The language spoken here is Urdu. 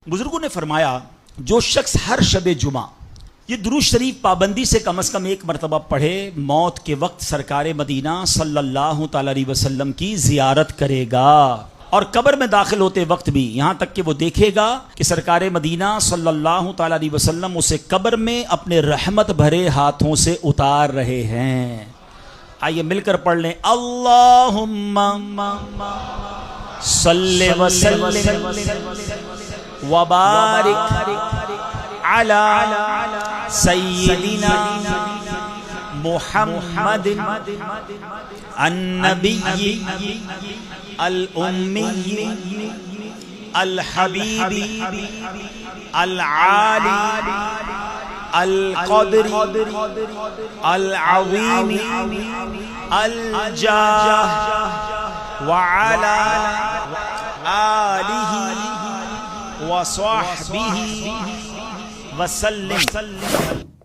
بزرگوں نے فرمایا جو شخص ہر شب جمعہ یہ درود شریف پابندی سے کم از کم ایک مرتبہ پڑھے، موت کے وقت سرکار مدینہ صلی اللہ تعالی علیہ وسلم کی زیارت کرے گا، اور قبر میں داخل ہوتے وقت بھی یہاں تک کہ وہ دیکھے گا کہ سرکار مدینہ صلی اللہ تعالی علیہ وسلم اسے قبر میں اپنے رحمت بھرے ہاتھوں سے اتار رہے ہیں۔ آئیے مل کر پڑھ لیں، اللہم صلی وسلم وبارک علی سیدنا محمد النبی الامی الحبیب العالی القدر العظیم الجاہ وعلی آلہ وصحبہ وسلم۔